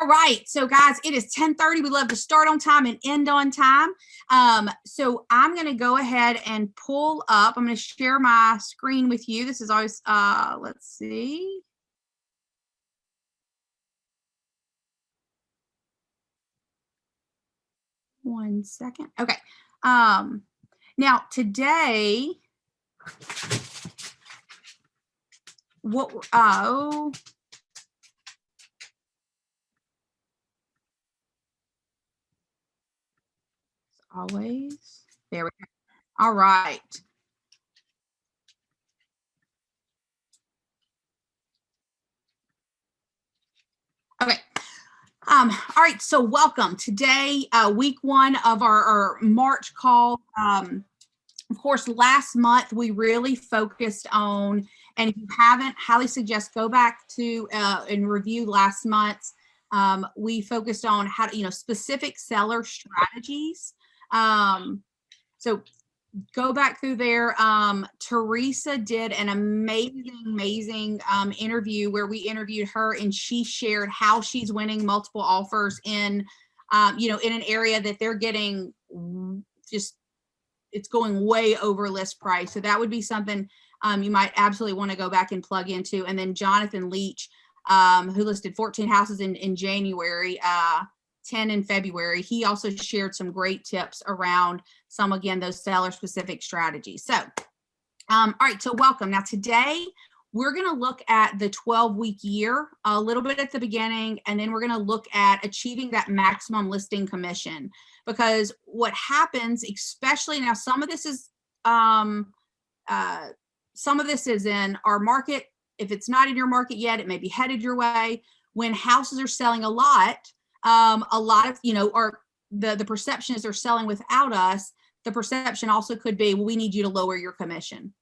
All right. So guys, it is 10:30. We love to start on time and end on time. So I'm going to go ahead and pull up. I'm going to share my screen with you. This is always, let's see. One second. Okay. Now today, always, there we go. All right. Okay. All right. So welcome today, week one of our March call. Of course, last month we really focused on, and if you haven't, highly suggest go back to and review last month's. We focused on how to, specific seller strategies. So go back through there. Teresa did an amazing interview where we interviewed her, and she shared how she's winning multiple offers in, in an area that they're getting just, it's going way over list price. So that would be something you might absolutely want to go back and plug into. And then Jonathan Leach, who listed 14 houses in January, 10 in February. He also shared some great tips around some, again, those seller specific strategies. So, all right, so welcome. Now today we're going to look at the 12-week year a little bit at the beginning, and then we're going to look at achieving that maximum listing commission, because what happens, especially now, some of this is in our market. If it's not in your market yet, it may be headed your way. When houses are selling a lot of, or the perception is they're selling without us. The perception also could be, well, we need you to lower your commission.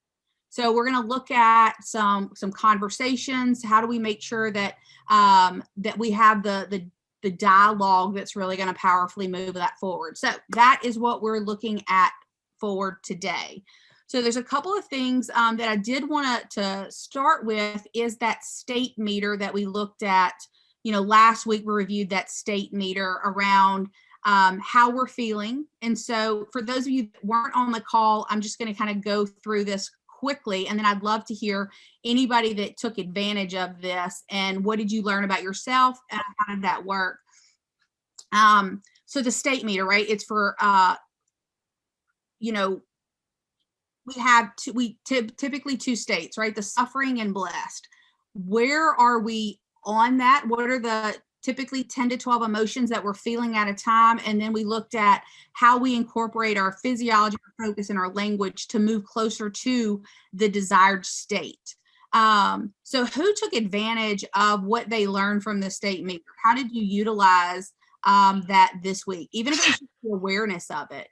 So we're going to look at some conversations. How do we make sure that that we have the dialogue that's really going to powerfully move that forward? So that is what we're looking at forward today. So there's a couple of things that I did want to start with, is that state meter that we looked at. Last week we reviewed that state meter around how we're feeling. And so for those of you that weren't on the call, I'm just going to kind of go through this quickly, and then I'd love to hear anybody that took advantage of this and what did you learn about yourself and how did that work. So the state meter, right? It's for we typically two states, right? The suffering and blessed. Where are we on that? What are the typically 10 to 12 emotions that we're feeling at a time? And then we looked at how we incorporate our physiology, our focus, and our language to move closer to the desired state. So who took advantage of what they learned from the state meter? How did you utilize that this week, even if it's just the awareness of it?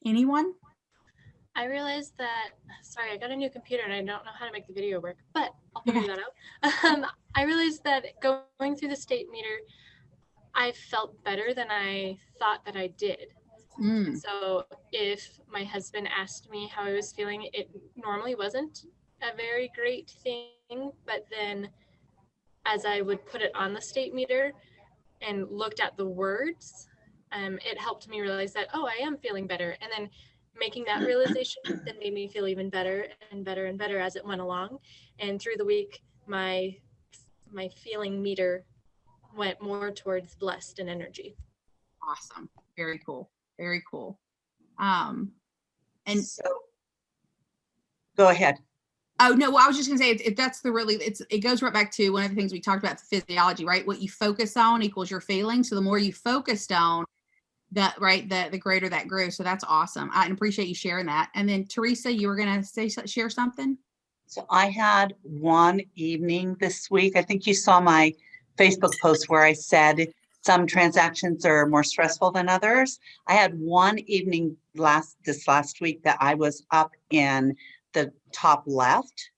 Anyone? I realized that, sorry, I got a new computer and I don't know how to make the video work, but I'll figure that out. I realized that going through the state meter, I felt better than I thought that I did. So if my husband asked me how I was feeling, it normally wasn't a very great thing. But then as I would put it on the state meter and looked at the words, it helped me realize that, oh, I am feeling better. And then making that realization that made me feel even better and better and better as it went along. And through the week, my feeling meter went more towards blessed and energy. Awesome. Very cool. Very cool. And so go ahead. Oh, no, well, I was just going to say, it goes right back to one of the things we talked about, the physiology, right? What you focus on equals your feeling. So the more you focused on that, right, the greater that grew. So that's awesome. I appreciate you sharing that. And then Teresa, you were going to share something? So I had one evening this week. I think you saw my Facebook post where I said some transactions are more stressful than others. I had one evening this last week that I was up in the top left,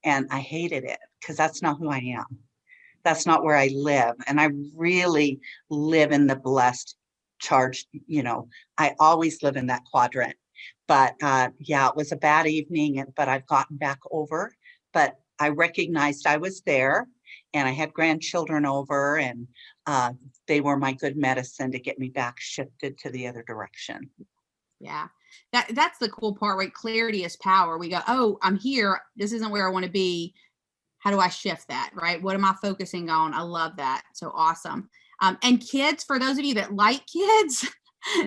and I hated it because that's not who I am. That's not where I live. And I really live in the blessed charged, I always live in that quadrant. But yeah, it was a bad evening, but I've gotten back over. But I recognized I was there, and I had grandchildren over, and they were my good medicine to get me back shifted to the other direction. Yeah, that's the cool part, right? Clarity is power. We go, oh, I'm here. This isn't where I want to be. How do I shift that, right? What am I focusing on? I love that. So awesome. And kids, for those of you that like kids,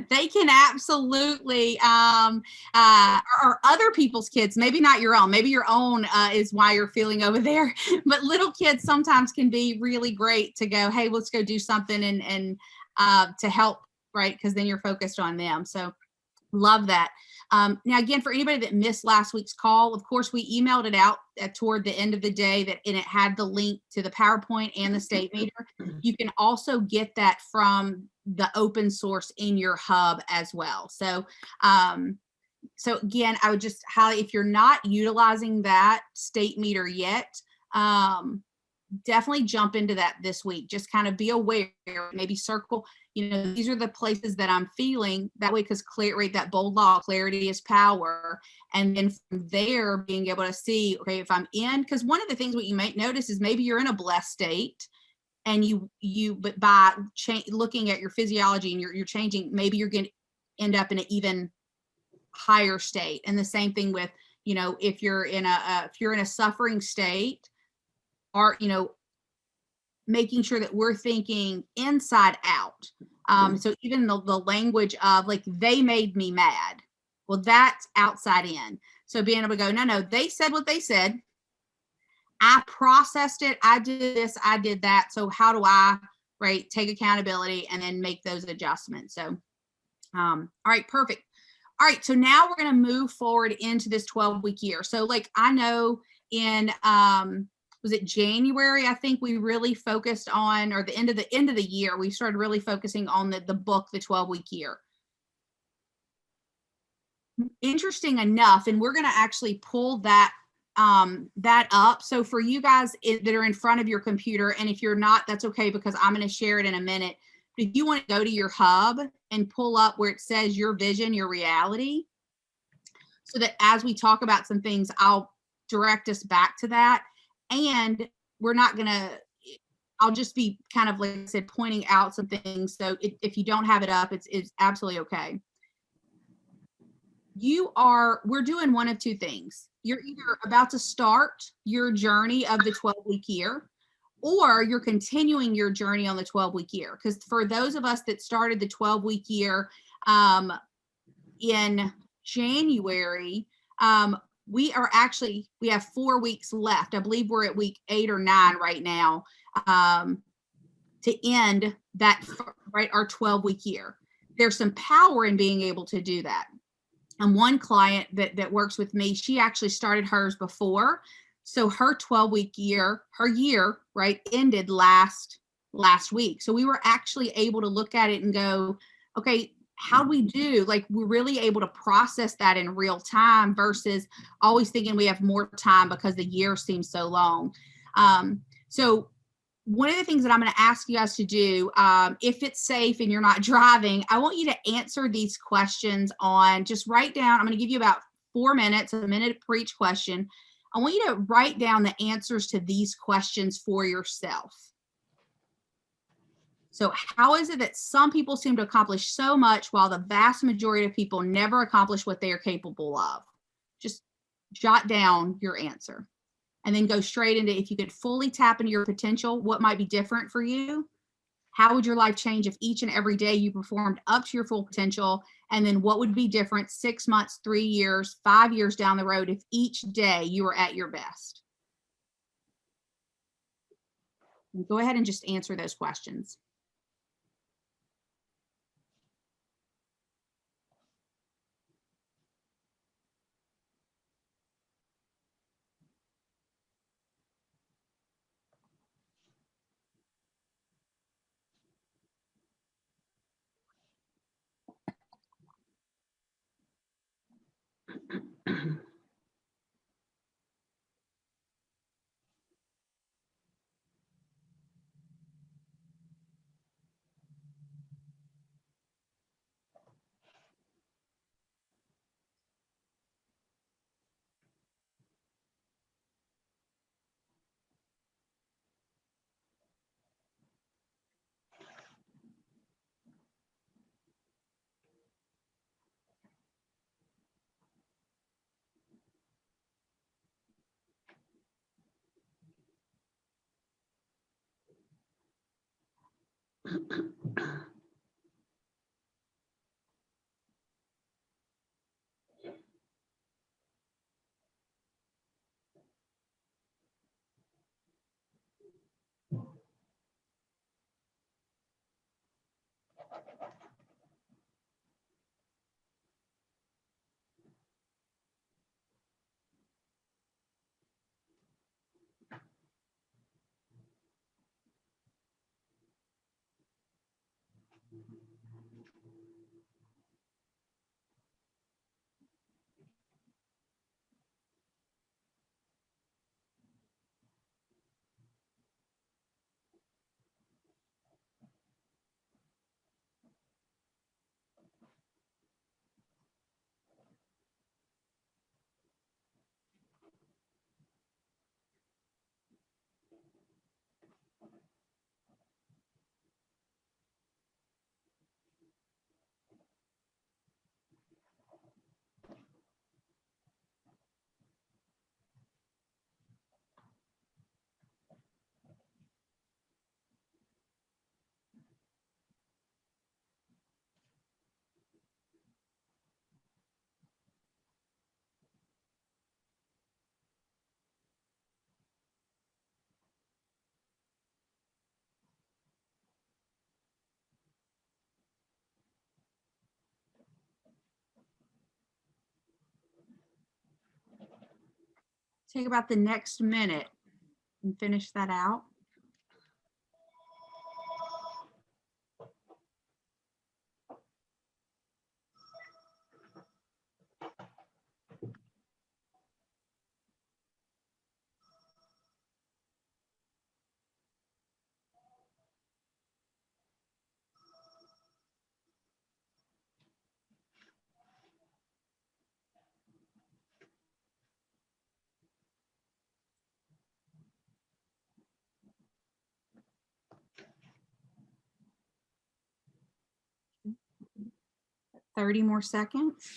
they can absolutely, or other people's kids, maybe not your own, maybe your own is why you're feeling over there. But little kids sometimes can be really great to go, hey, let's go do something and to help, right? Because then you're focused on them. So love that. Now, again, for anybody that missed last week's call, of course, we emailed it out toward the end of the day and it had the link to the PowerPoint and the state meter. You can also get that from the open source in your hub as well. So, so again, I would just highlight, if you're not utilizing that state meter yet, definitely jump into that this week. Just kind of be aware, maybe circle, these are the places that I'm feeling that way, because clarity, that bold law, clarity is power. And then from there, being able to see, okay, if I'm in, because one of the things what you might notice is maybe you're in a blessed state, and but by looking at your physiology and you're changing, maybe you're going to end up in an even higher state. And the same thing with, if you're in a suffering state, or, making sure that we're thinking inside out. So even the language of like, they made me mad. Well, that's outside in. So being able to go, no, they said what they said. I processed it. I did this, I did that. So how do I, right, take accountability and then make those adjustments? So, all right, perfect. All right, so now we're going to move forward into this 12-week year. So like, I know in, was it January? I think we really focused on, or the end of the year, we started really focusing on the book, The 12-Week Year. Interesting enough, and we're going to actually pull that up. So for you guys that are in front of your computer, and if you're not, that's okay, because I'm going to share it in a minute. But if you want to go to your hub and pull up where it says your vision, your reality, so that as we talk about some things, I'll direct us back to that. And we're not going to, I'll just be kind of, like I said, pointing out some things. So if you don't have it up, it's absolutely okay. We're doing one of two things. You're either about to start your journey of the 12-week year, or you're continuing your journey on the 12-week year. Because for those of us that started the 12-week year in January, we have 4 weeks left. I believe we're at week 8 or 9 right now, to end that, right, our 12-week year. There's some power in being able to do that. And one client that works with me, she actually started hers before. So her 12-week year, right, ended last week. So we were actually able to look at it and go, okay, how do we do? Like, we're really able to process that in real time versus always thinking we have more time because the year seems so long. So one of the things that I'm going to ask you guys to do, if it's safe and you're not driving, I want you to answer these questions just write down. I'm going to give you about 4 minutes, a minute for each question. I want you to write down the answers to these questions for yourself. So how is it that some people seem to accomplish so much while the vast majority of people never accomplish what they are capable of? Just jot down your answer and then go straight into, if you could fully tap into your potential, what might be different for you? How would your life change if each and every day you performed up to your full potential? And then what would be different 6 months, 3 years, 5 years down the road if each day you were at your best? And go ahead and just answer those questions. Take about the next minute and finish that out. Okay. 30 more seconds.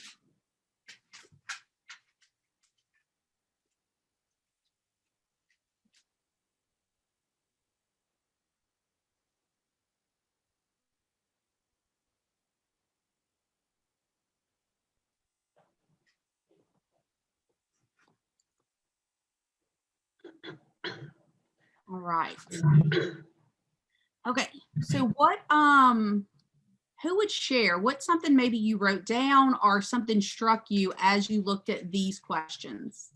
All right. Okay. So what, who would share? What's something maybe you wrote down or something struck you as you looked at these questions?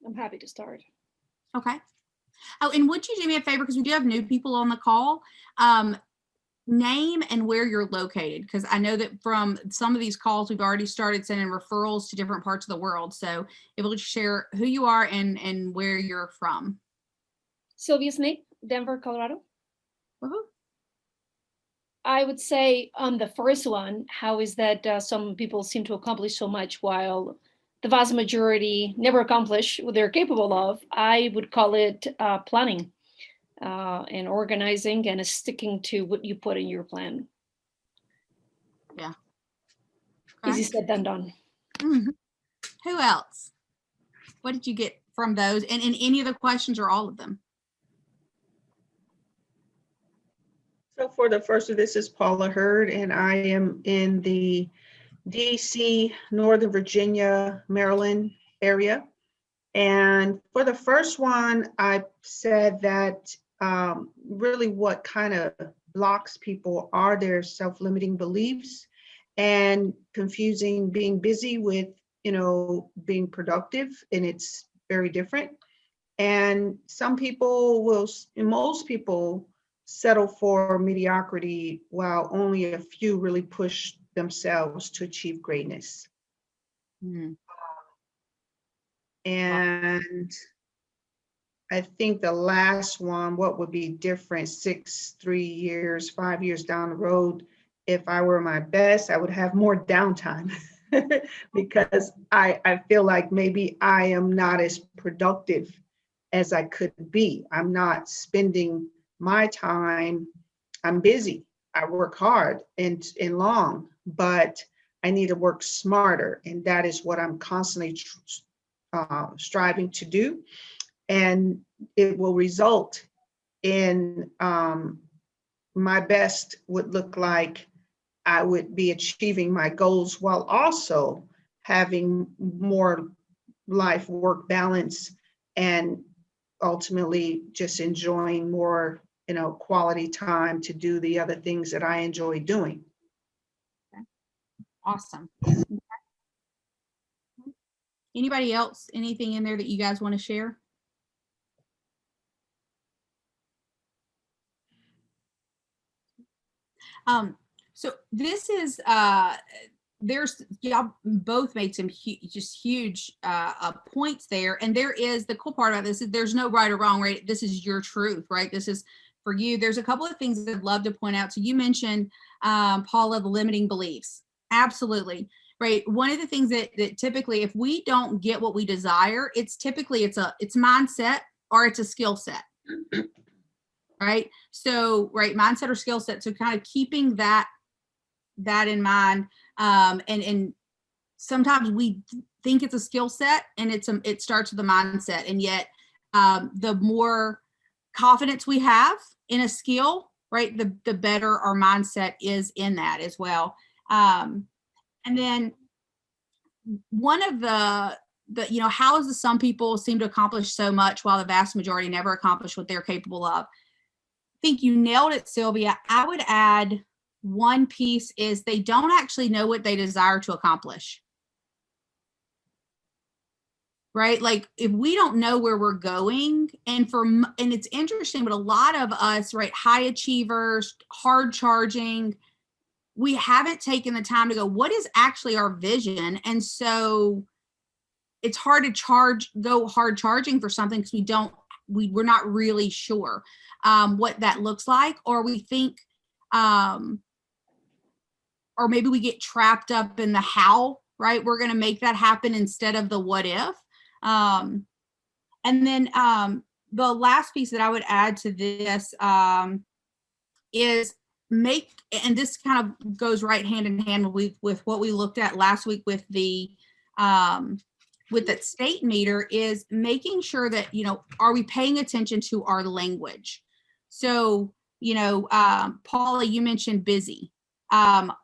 I'm happy to start. Okay. Oh, and would you do me a favor, because we do have new people on the call, name and where you're located, because I know that from some of these calls, we've already started sending referrals to different parts of the world. So if you'll just share who you are and where you're from. Sylvia Snake, Denver, Colorado. Woohoo. I would say on the first one, how is that some people seem to accomplish so much while the vast majority never accomplish what they're capable of. I would call it planning and organizing and sticking to what you put in your plan. Yeah. Easy Okay. said than done. Mhm. Who else? What did you get from those? And in any of the questions or all of them? So for the first of this is Paula Hurd, and I am in the DC, Northern Virginia, Maryland area. And for the first one, I said that really what kind of blocks people are their self-limiting beliefs and confusing being busy with, being productive, and it's very different. And some people will, and most people settle for mediocrity while only a few really push themselves to achieve greatness. Mm. And I think the last one, what would be different 3 years, 5 years down the road, if I were my best, I would have more downtime because I feel like maybe I am not as productive as I could be. I'm not spending my time, I'm busy. I work hard and long, but I need to work smarter. And that is what I'm constantly striving to do. And it will result in my best would look like I would be achieving my goals while also having more life work balance and ultimately just enjoying more, quality time to do the other things that I enjoy doing. Awesome. Anybody else, anything in there that you guys want to share? So this is, y'all both made some just huge points there. And there is, the cool part about this is there's no right or wrong, right? This is your truth, right? This is for you. There's a couple of things I'd love to point out. So you mentioned, Paula, the limiting beliefs. Absolutely. Right. One of the things that typically, if we don't get what we desire, it's typically it's mindset or it's a skill set. Right. So, right. Mindset or skill set. So kind of keeping that in mind. And sometimes we think it's a skill set and it starts with the mindset. And yet the more confidence we have in a skill, right, the better our mindset is in that as well. And then one of the how is some people seem to accomplish so much while the vast majority never accomplish what they're capable of? I think you nailed it, Sylvia. I would add one piece is they don't actually know what they desire to accomplish. Right? Like if we don't know where we're going, and it's interesting, but a lot of us, right, high achievers, hard charging, we haven't taken the time to go, what is actually our vision? And so it's hard to go hard charging for something because we're not really sure what that looks like, or we think, or maybe we get trapped up in the how, right? We're going to make that happen instead of the what if. And then the last piece that I would add to this is and this kind of goes right hand in hand with what we looked at last week with that state meter, is making sure that, are we paying attention to our language? So, Paula, you mentioned busy.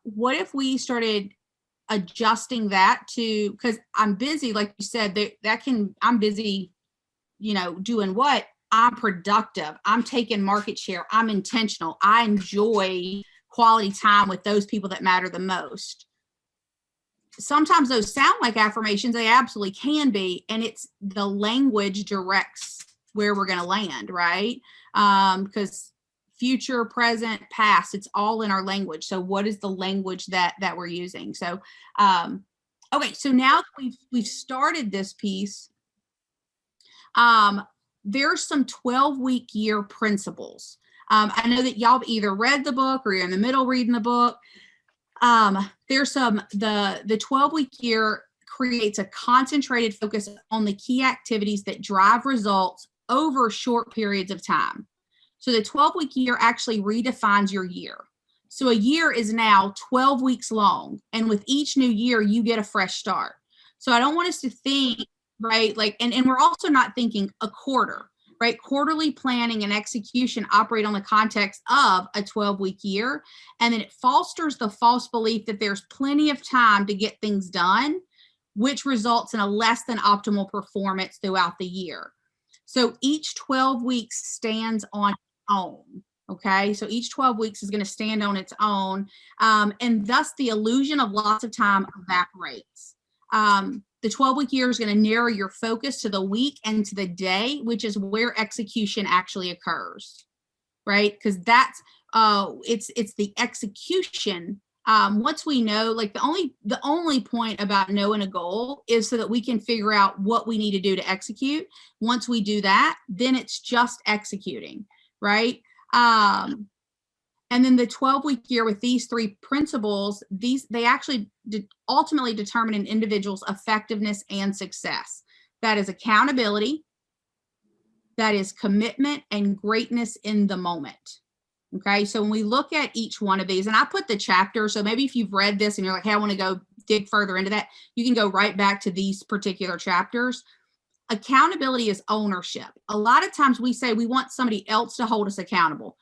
What if we started adjusting that to, because I'm busy, like you said, I'm busy, doing what? I'm productive. I'm taking market share. I'm intentional. I enjoy quality time with those people that matter the most. Sometimes those sound like affirmations. They absolutely can be. And it's the language directs where we're going to land, right? Because future, present, past, it's all in our language. So what is the language that we're using? So, okay. So now that we've started this piece, there's some 12-week year principles. I know that y'all have either read the book or you're in the middle reading the book. There's the 12-week year creates a concentrated focus on the key activities that drive results over short periods of time. So the 12-week year actually redefines your year. So a year is now 12 weeks long. And with each new year, you get a fresh start. So I don't want us to think, right? Like, and we're also not thinking a quarter, right? Quarterly planning and execution operate on the context of a 12-week year. And then it fosters the false belief that there's plenty of time to get things done, which results in a less than optimal performance throughout the year. So each 12 weeks stands on its own. Okay, so each 12 weeks is going to stand on its own. And thus the illusion of lots of time evaporates. The 12-week year is going to narrow your focus to the week and to the day, which is where execution actually occurs, right? Because that's it's the execution. Once we know, like the only point about knowing a goal is so that we can figure out what we need to do to execute. Once we do that, then it's just executing, right? And then the 12-week year with these three principles, they actually ultimately determine an individual's effectiveness and success. That is accountability, that is commitment, and greatness in the moment. Okay, so when we look at each one of these, and I put the chapter, so maybe if you've read this and you're like, hey, I want to go dig further into that, you can go right back to these particular chapters. accountability is ownership. A lot of times we say we want somebody else to hold us accountable.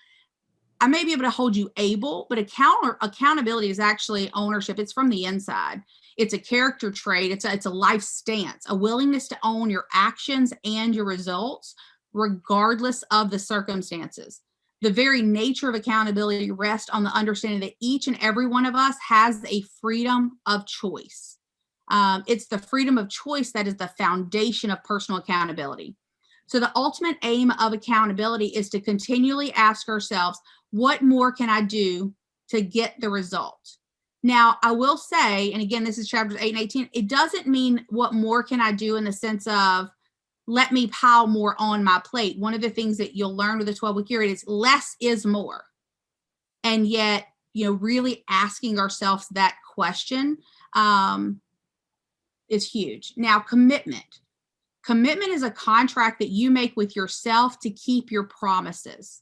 I may be able to hold you able, but accountability is actually ownership. It's from the inside. It's a character trait. It's a life stance, a willingness to own your actions and your results, regardless of the circumstances. The very nature of accountability rests on the understanding that each and every one of us has a freedom of choice. It's the freedom of choice that is the foundation of personal accountability. So the ultimate aim of accountability is to continually ask ourselves, what more can I do to get the result? Now, I will say, and again, this is chapters 8 and 18, it doesn't mean what more can I do in the sense of let me pile more on my plate. One of the things that you'll learn with a 12-week period is less is more. And yet, really asking ourselves that question is huge. Now, commitment. Commitment is a contract that you make with yourself to keep your promises.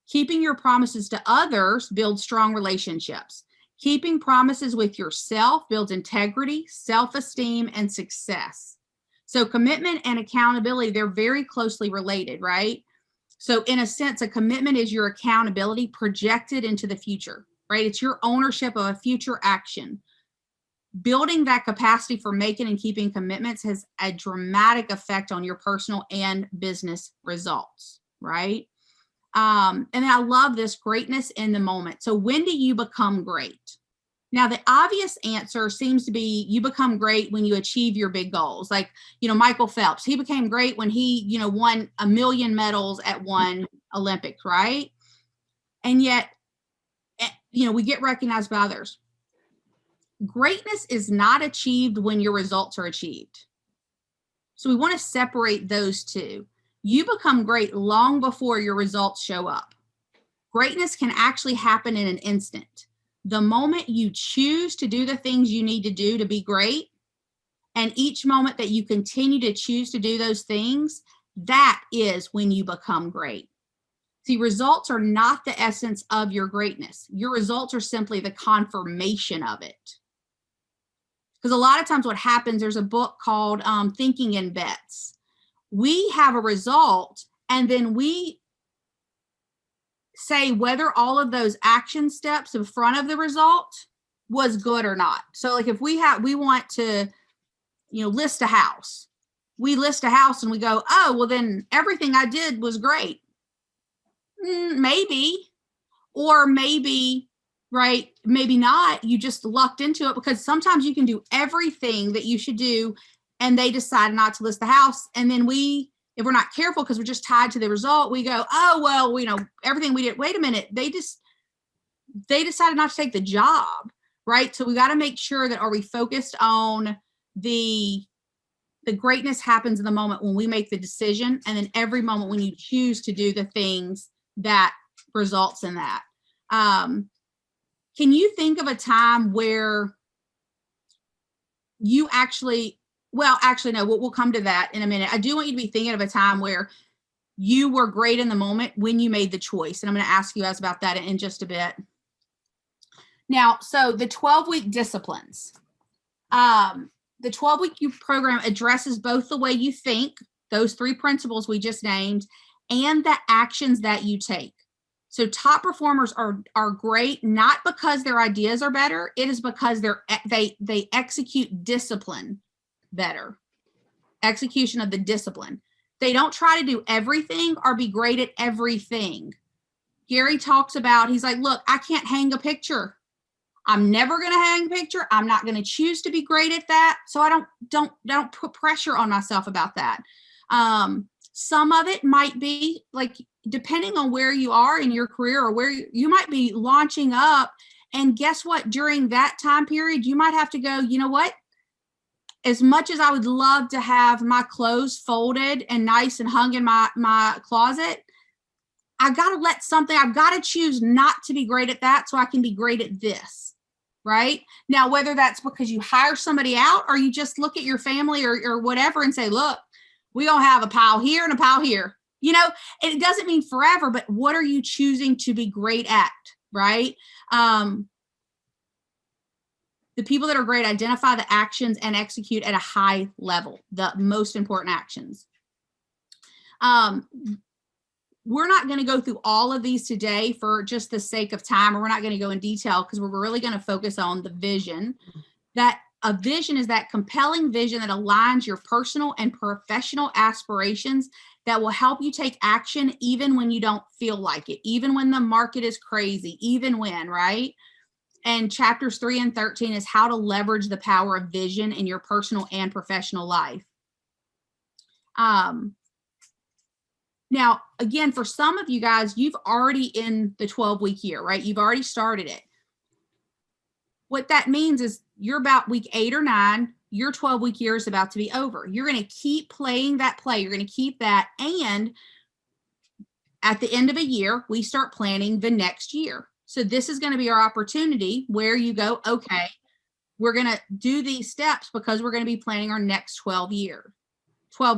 Keeping your promises to others builds strong relationships. Keeping promises with yourself builds integrity, self-esteem, and success. So commitment and accountability, they're very closely related, right? So in a sense, a commitment is your accountability projected into the future, right? It's your ownership of a future action. Building that capacity for making and keeping commitments has a dramatic effect on your personal and business results, right? And I love this greatness in the moment. So when do you become great? Now, the obvious answer seems to be you become great when you achieve your big goals. Like, Michael Phelps, he became great when he, won 1 million medals at one Olympics, right? And yet, we get recognized by others. Greatness is not achieved when your results are achieved. So we want to separate those two. You become great long before your results show up. Greatness can actually happen in an instant. The moment you choose to do the things you need to do to be great, and each moment that you continue to choose to do those things, that is when you become great. See, results are not the essence of your greatness. Your results are simply the confirmation of it. Because a lot of times what happens, there's a book called Thinking in Bets. We have a result, and then we say whether all of those action steps in front of the result was good or not. So like if we want to, list a house, we list a house and we go, oh, well then everything I did was great. Maybe, or maybe, right? Maybe not. You just lucked into it, because sometimes you can do everything that you should do and they decide not to list the house. And then if we're not careful, because we're just tied to the result, we go, oh, well, everything we did, wait a minute, they decided not to take the job, right? So we got to make sure that are we focused on the greatness happens in the moment when we make the decision, and then every moment when you choose to do the things that results in that. Can you think of a time where you no, we'll come to that in a minute. I do want you to be thinking of a time where you were great in the moment when you made the choice. And I'm going to ask you guys about that in just a bit. Now, so the 12-week disciplines. The 12-week program addresses both the way you think, those 3 principles we just named, and the actions that you take. So top performers are great, not because their ideas are better. It is because they execute discipline better. Execution of the discipline. They don't try to do everything or be great at everything. Gary talks about, he's like, look, I can't hang a picture. I'm never going to hang a picture. I'm not going to choose to be great at that. So I don't put pressure on myself about that. Some of it might be like, depending on where you are in your career, or where you might be launching up. And guess what? During that time period, you might have to go, you know what? As much as I would love to have my clothes folded and nice and hung in my closet, I've got to choose not to be great at that so I can be great at this, right? Now, whether that's because you hire somebody out or you just look at your family or whatever and say, look, we gonna have a pile here and a pile here. And it doesn't mean forever, but what are you choosing to be great at, right? The people that are great identify the actions and execute at a high level, the most important actions. We're not going to go through all of these today for just the sake of time, or we're not going to go in detail because we're really going to focus on the vision. That a vision is that compelling vision that aligns your personal and professional aspirations that will help you take action even when you don't feel like it, even when the market is crazy, even when, right? And chapters 3 and 13 is how to leverage the power of vision in your personal and professional life. Now, again, for some of you guys, you've already in the 12-week year, right? You've already started it. What that means is you're about week 8 or 9, your 12-week year is about to be over. You're going to keep playing that play. You're going to keep that. And at the end of a year, we start planning the next year. So this is going to be our opportunity where you go, okay, we're going to do these steps because we're going to be planning our next 12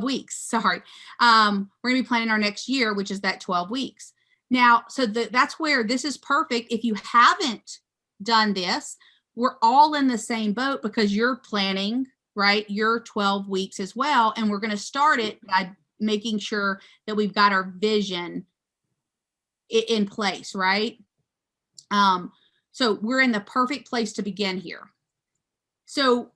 weeks. Sorry. We're going to be planning our next year, which is that 12 weeks. Now, so that's where this is perfect. If you haven't done this, we're all in the same boat because you're planning, right, your 12 weeks as well. And we're going to start it by making sure that we've got our vision in place, right? So we're in the perfect place to begin here. So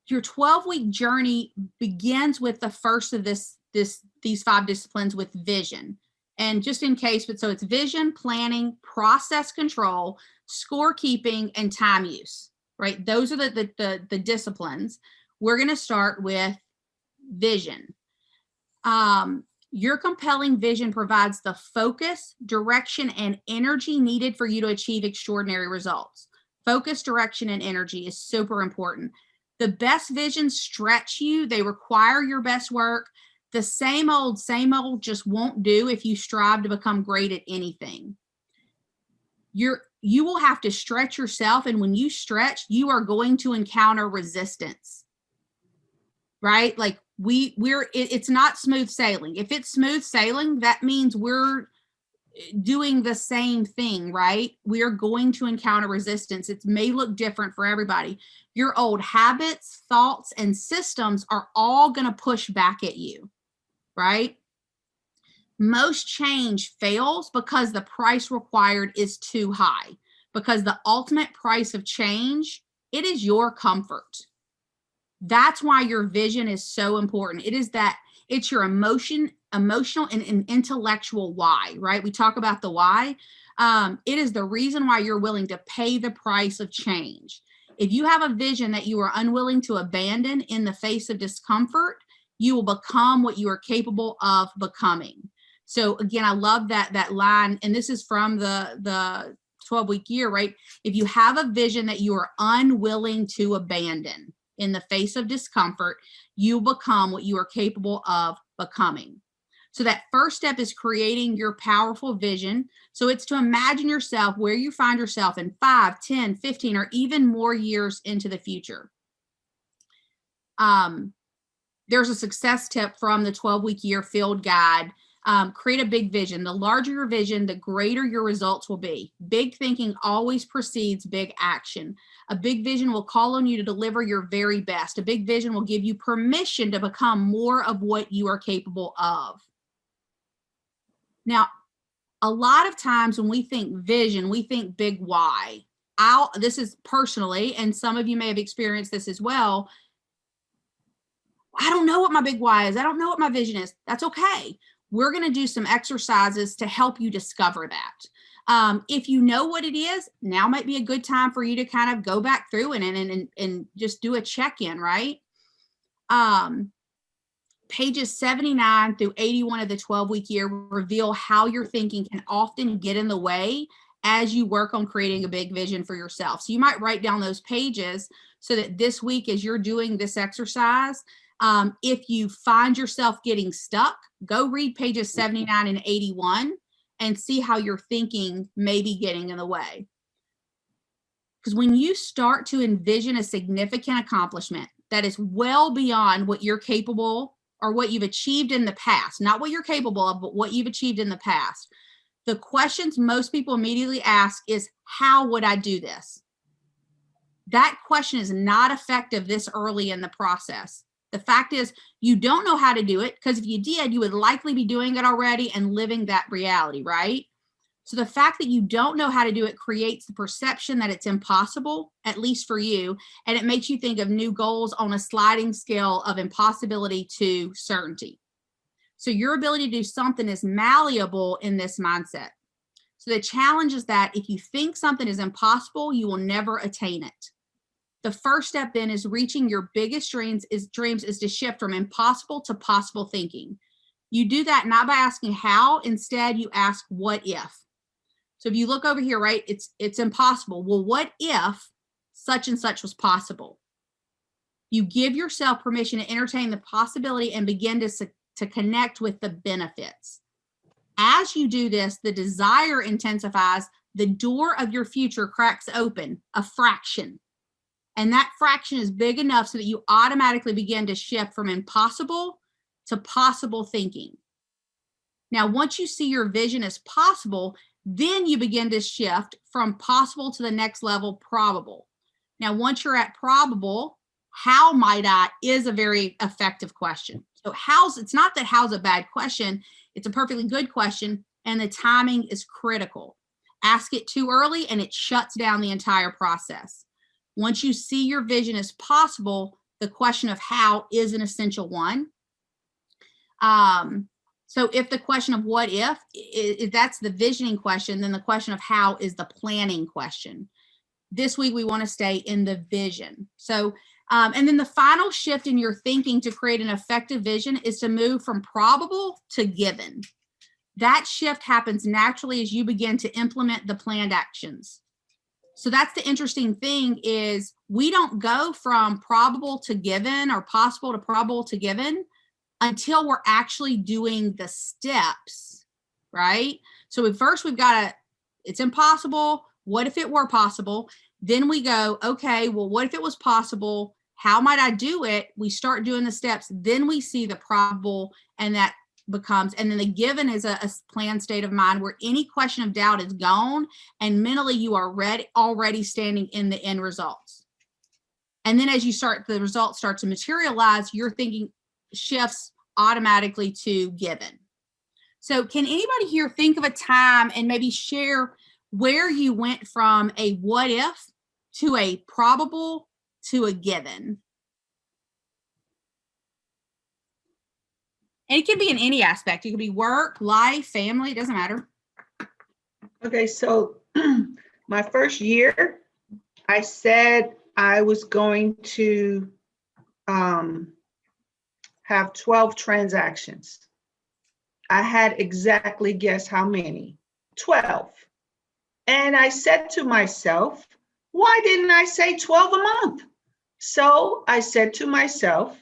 your 12-week journey begins with the first of these 5 disciplines with vision. And just in case, but so it's vision, planning, process control, scorekeeping, and time use, right? Those are the disciplines. We're going to start with vision. Your compelling vision provides the focus, direction, and energy needed for you to achieve extraordinary results. Focus, direction, and energy is super important. The best visions stretch you. They require your best work. The same old just won't do if you strive to become great at anything. You will have to stretch yourself. And when you stretch, you are going to encounter resistance, right? Like it's not smooth sailing. If it's smooth sailing, that means we're doing the same thing, right? We are going to encounter resistance. It may look different for everybody. Your old habits, thoughts, and systems are all going to push back at you, right? Most change fails because the price required is too high, because the ultimate price of change, it is your comfort. That's why your vision is so important. It's your emotional and intellectual why, right? We talk about the why. It is the reason why you're willing to pay the price of change. If you have a vision that you are unwilling to abandon in the face of discomfort, you will become what you are capable of becoming. So again, I love that line, and this is from the 12-week year, right? If you have a vision that you are unwilling to abandon in the face of discomfort, you become what you are capable of becoming. So that first step is creating your powerful vision. So it's to imagine yourself where you find yourself in 5, 10, 15, or even more years into the future. There's a success tip from the 12-week year field guide. Create a big vision. The larger your vision, the greater your results will be. Big thinking always precedes big action. A big vision will call on you to deliver your very best. A big vision will give you permission to become more of what you are capable of. Now, a lot of times when we think vision, we think big why. This is personally, and some of you may have experienced this as well. I don't know what my big why is. I don't know what my vision is. That's okay. We're going to do some exercises to help you discover that. If you know what it is, now might be a good time for you to kind of go back through and just do a check-in, right? Pages 79 through 81 of the 12-week year reveal how your thinking can often get in the way as you work on creating a big vision for yourself. So you might write down those pages so that this week, as you're doing this exercise, if you find yourself getting stuck, go read pages 79 and 81 and see how your thinking may be getting in the way. Because when you start to envision a significant accomplishment that is well beyond what you're capable or what you've achieved in the past, not what you're capable of, but what you've achieved in the past, the questions most people immediately ask is, how would I do this? That question is not effective this early in the process. The fact is, you don't know how to do it, because if you did, you would likely be doing it already and living that reality, right? So the fact that you don't know how to do it creates the perception that it's impossible, at least for you, and it makes you think of new goals on a sliding scale of impossibility to certainty. So your ability to do something is malleable in this mindset. So the challenge is that if you think something is impossible, you will never attain it. The first step then is reaching your biggest dreams is to shift from impossible to possible thinking. You do that not by asking how, instead you ask what if. So if you look over here, right, it's impossible. Well, what if such and such was possible? You give yourself permission to entertain the possibility and begin to connect with the benefits. As you do this, the desire intensifies, the door of your future cracks open a fraction. And that fraction is big enough so that you automatically begin to shift from impossible to possible thinking. Now, once you see your vision as possible, then you begin to shift from possible to the next level, probable. Now, once you're at probable, how might I is a very effective question. So it's not that how's a bad question, it's a perfectly good question, and the timing is critical. Ask it too early and it shuts down the entire process. Once you see your vision as possible, the question of how is an essential one. So if the question of what if that's the visioning question, then the question of how is the planning question. This week, we want to stay in the vision. So, and then the final shift in your thinking to create an effective vision is to move from probable to given. That shift happens naturally as you begin to implement the planned actions. So that's the interesting thing is we don't go from probable to given or possible to probable to given until we're actually doing the steps, right? So at first we've got it's impossible. What if it were possible? Then we go, okay, well, what if it was possible? How might I do it? We start doing the steps. Then we see the probable, and that becomes, and then the given is a planned state of mind where any question of doubt is gone, and mentally you are already standing in the end results. And then as the results start to materialize, your thinking shifts automatically to given. So can anybody here think of a time and maybe share where you went from a what if to a probable to a given? And it can be in any aspect. It could be work, life, family, it doesn't matter. Okay, so my first year, I said I was going to have 12 transactions. I had exactly guessed how many? 12. And I said to myself, why didn't I say 12 a month? So I said to myself,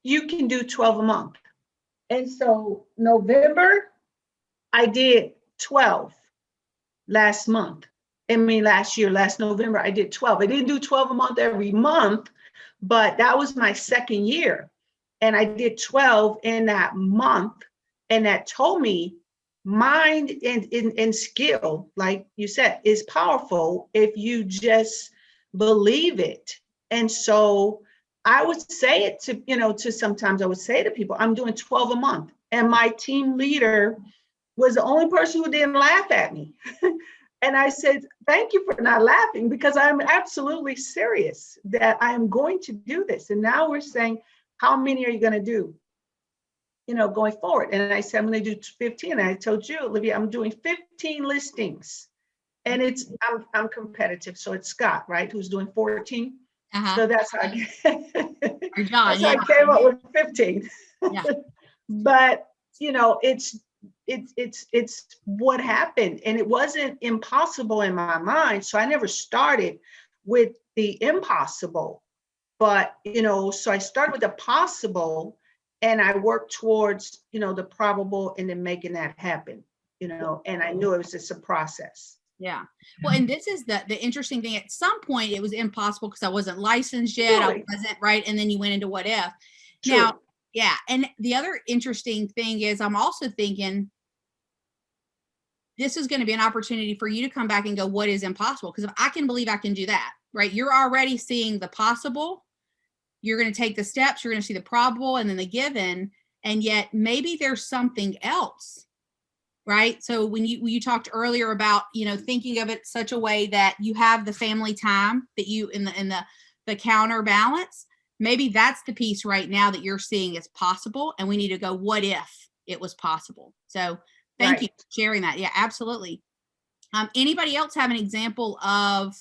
you can do 12 a month. And so November, I did 12 last year, last November, I did 12. I didn't do 12 a month every month, but that was my second year. And I did 12 in that month. And that told me mind and skill, like you said, is powerful if you just believe it. And so I would say it to sometimes I would say to people, I'm doing 12 a month. And my team leader was the only person who didn't laugh at me. And I said, thank you for not laughing, because I'm absolutely serious that I am going to do this. And now we're saying, how many are you going to do, going forward? And I said, I'm going to do 15. And I told you, Olivia, I'm doing 15 listings. And I'm competitive. So it's Scott, right, who's doing 14. Uh-huh. So that's how I John, came up with 15. Yeah. But it's what happened, and it wasn't impossible in my mind. So I never started with the impossible, but so I started with the possible, and I worked towards the probable, and then making that happen. And I knew it was just a process. Yeah. Well, and this is the interesting thing. At some point, it was impossible because I wasn't licensed yet. Truly. I wasn't, right. And then you went into what if. True. Now, yeah. And the other interesting thing is I'm also thinking this is going to be an opportunity for you to come back and go, what is impossible? Because if I can believe I can do that, right? You're already seeing the possible. you're going to take the steps, you're going to see the probable and then the given, and yet maybe there's something else, right? So when you talked earlier about, thinking of it such a way that you have the family time that you in the counterbalance, maybe that's the piece right now that you're seeing as possible, and we need to go, what if it was possible? So thank you for sharing that. Yeah, absolutely. Anybody else have an example of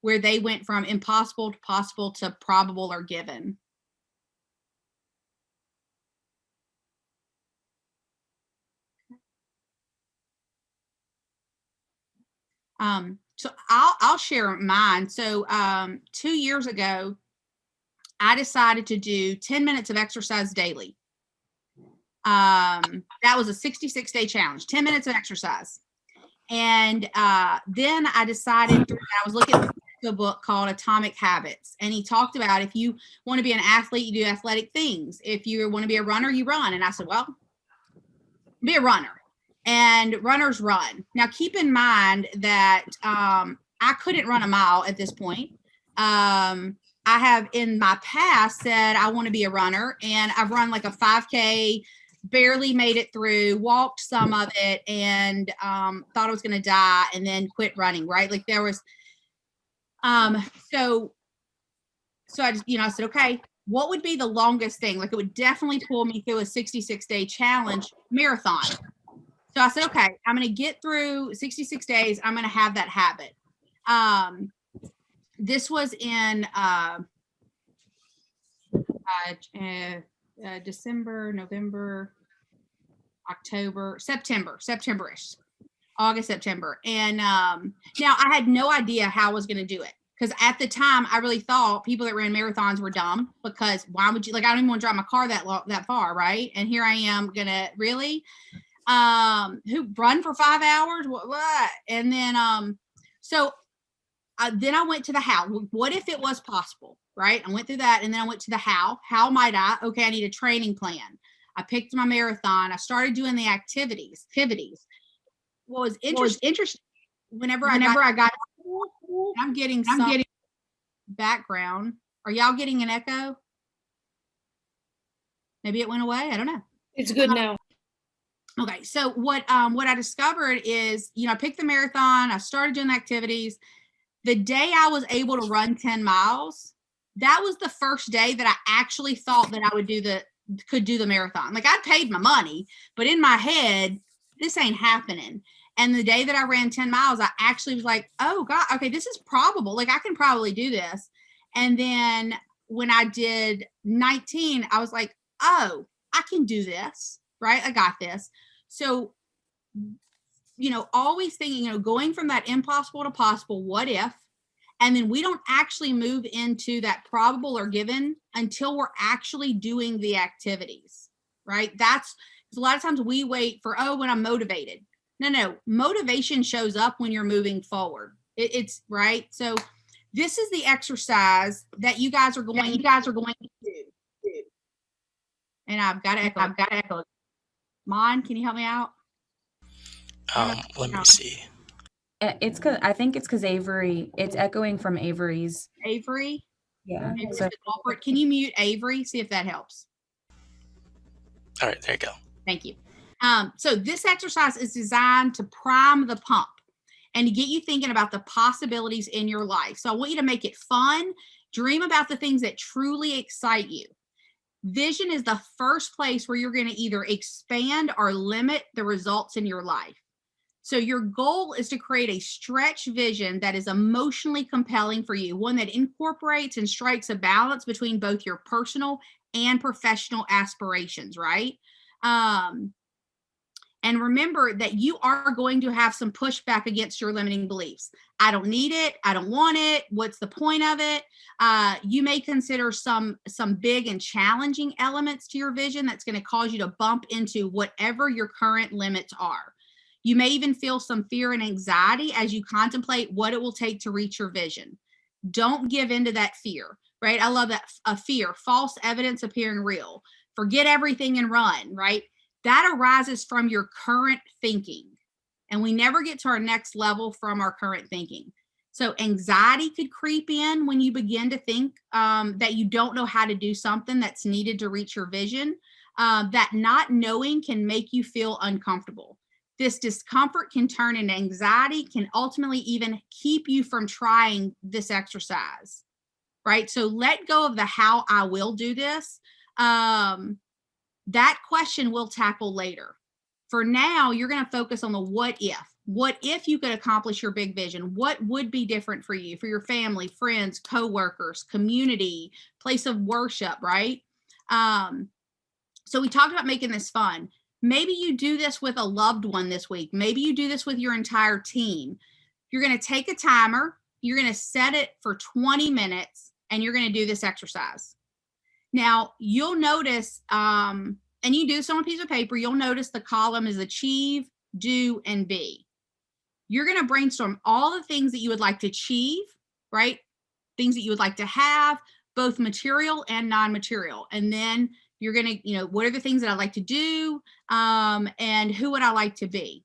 where they went from impossible to possible to probable or given? So I'll share mine. So 2 years ago, I decided to do 10 minutes of exercise daily. That was a 66-day challenge, 10 minutes of exercise. And then I decided, I was looking at a book called Atomic Habits, and he talked about if you want to be an athlete, you do athletic things. If you want to be a runner, you run. And I said, well, be a runner. And runners run. Now, keep in mind that I couldn't run a mile at this point. I have in my past said I want to be a runner, and I've run like a 5K, barely made it through, walked some of it, and thought I was going to die, and then quit running, right? Like there was, so I just, I said, okay, what would be the longest thing? Like it would definitely pull me through a 66-day challenge marathon. So I said, okay, I'm going to get through 66 days. I'm going to have that habit. This was in December, November, October, September-ish, August, September. And now I had no idea how I was going to do it. Because at the time, I really thought people that ran marathons were dumb, because why would you, I don't even want to drive my car that far, right? And here I am going to really, who run for 5 hours? What? And then, then I went to the how. What if it was possible, right? I went through that, and then I went to the how. How might I? Okay, I need a training plan. I picked my marathon. I started doing the activities. What was interesting, whenever I got, I'm getting background. Are y'all getting an echo? Maybe it went away. I don't know. It's good now. Okay, so what I discovered is, I picked the marathon. I started doing the activities. The day I was able to run 10 miles, that was the first day that I actually thought that I would could do the marathon. Like I'd paid my money, but in my head, this ain't happening. And the day that I ran 10 miles, I actually was like, oh God, okay, this is probable. Like I can probably do this. And then when I did 19, I was like, oh, I can do this, right? I got this. So, always thinking, going from that impossible to possible, what if? And then we don't actually move into that probable or given until we're actually doing the activities, right? That's because a lot of times we wait for, when I'm motivated. No, motivation shows up when you're moving forward. It's right. So this is the exercise that you guys are going to do. And I've got to echo. Mon, can you help me out? Let me see. It's because I think it's because Avery. It's echoing from Avery's. Avery. Yeah. Avery's So, the culprit. Can you mute Avery? See if that helps. All right, there you go. Thank you. So this exercise is designed to prime the pump and to get you thinking about the possibilities in your life. So I want you to make it fun. Dream about the things that truly excite you. Vision is the first place where you're going to either expand or limit the results in your life. So your goal is to create a stretch vision that is emotionally compelling for you, one that incorporates and strikes a balance between both your personal and professional aspirations, right? And remember that you are going to have some pushback against your limiting beliefs. I don't need it. I don't want it. What's the point of it? You may consider some big and challenging elements to your vision that's going to cause you to bump into whatever your current limits are. You may even feel some fear and anxiety as you contemplate what it will take to reach your vision. Don't give into that fear, right? I love that. A fear, false evidence appearing real. Forget everything and run, right? That arises from your current thinking. And we never get to our next level from our current thinking. So anxiety could creep in when you begin to think that you don't know how to do something that's needed to reach your vision. That not knowing can make you feel uncomfortable. This discomfort can turn into anxiety, can ultimately even keep you from trying this exercise, right? So let go of the how I will do this. That question we'll tackle later. For now, you're going to focus on the what if. What if you could accomplish your big vision? What would be different for you, for your family, friends, coworkers, community, place of worship, right? So we talked about making this fun. Maybe you do this with a loved one this week. Maybe you do this with your entire team. You're going to take a timer. You're going to set it for 20 minutes, and you're going to do this exercise. Now, you'll notice, and you do this on a piece of paper, you'll notice the column is achieve, do, and be. You're going to brainstorm all the things that you would like to achieve, right? Things that you would like to have, both material and non-material. And then you're going to, what are the things that I'd like to do? And who would I like to be?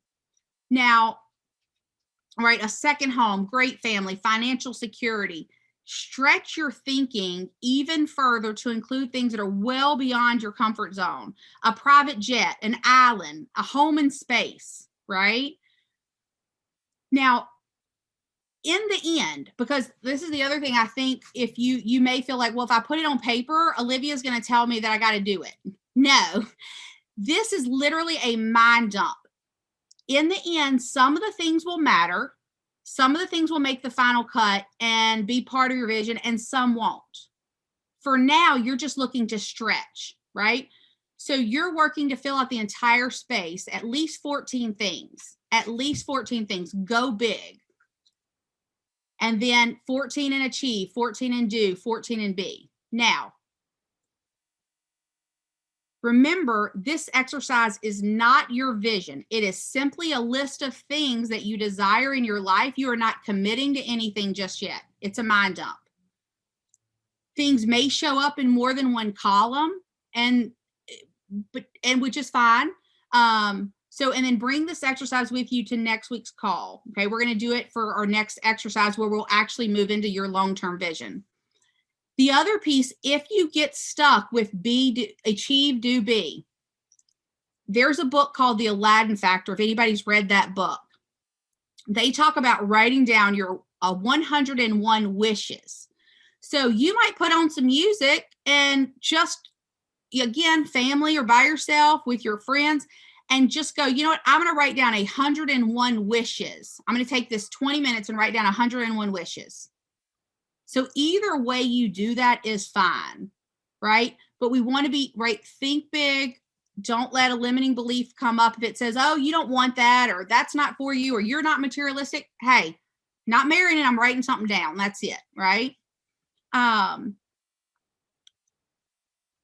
Now, right, a second home, great family, financial security. Stretch your thinking even further to include things that are well beyond your comfort zone. A private jet, an island, a home in space, right? Now, in the end, because this is the other thing, I think if you may feel like, well, if I put it on paper, Olivia's going to tell me that I got to do it. No, this is literally a mind dump. In the end, some of the things will matter. Some of the things will make the final cut and be part of your vision, and some won't. For now, you're just looking to stretch, right? So you're working to fill out the entire space, at least 14 things. At least 14 things. Go big. And then 14 and achieve, 14 and do, 14 and be. Now, remember, this exercise is not your vision. It is simply a list of things that you desire in your life. You are not committing to anything just yet. It's a mind dump. Things may show up in more than one column, and which is fine. And then bring this exercise with you to next week's call. Okay, we're going to do it for our next exercise where we'll actually move into your long-term vision. The other piece, if you get stuck with achieve, do, be, there's a book called The Aladdin Factor. If anybody's read that book, they talk about writing down your 101 wishes. So you might put on some music and just, again, family or by yourself with your friends, and just go, you know what, I'm going to write down 101 wishes. I'm going to take this 20 minutes and write down 101 wishes. So either way you do that is fine, right? But we want to be, right, think big. Don't let a limiting belief come up if it says, oh, you don't want that, or that's not for you, or you're not materialistic. Hey, not marrying it, I'm writing something down. That's it, right?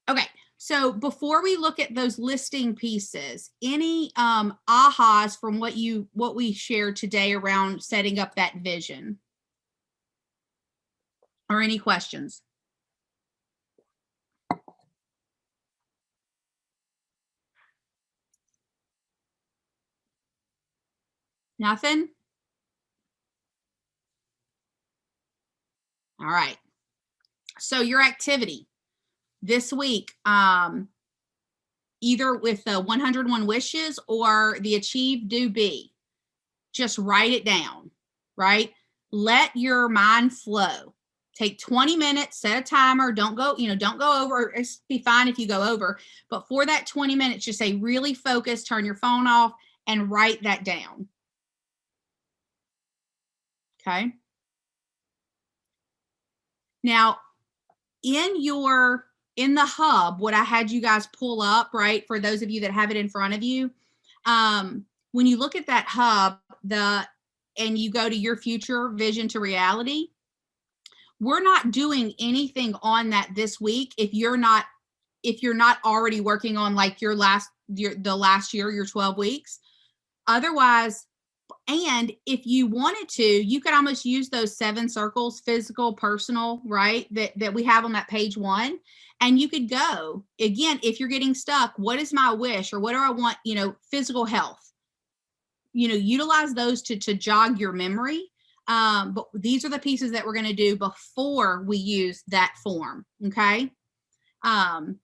Okay. So before we look at those listing pieces, any ahas from what we shared today around setting up that vision? Or any questions? Nothing? All right. So your activity this week, either with the 101 wishes or the achieve, do, be, just write it down, right? Let your mind flow. Take 20 minutes, set a timer. Don't go over. It's be fine if you go over, but for that 20 minutes, just say really focus, turn your phone off, and write that down. Okay. Now, in the hub, what I had you guys pull up, right, for those of you that have it in front of you, when you look at that hub, and you go to your future vision to reality, we're not doing anything on that this week if you're not already working on like the last year, your 12 weeks. Otherwise, and if you wanted to, you could almost use those 7 circles, physical, personal, right, that we have on that page 1. And you could go, again, if you're getting stuck, what is my wish, or what do I want, physical health? Utilize those to jog your memory. But these are the pieces that we're going to do before we use that form. Okay. All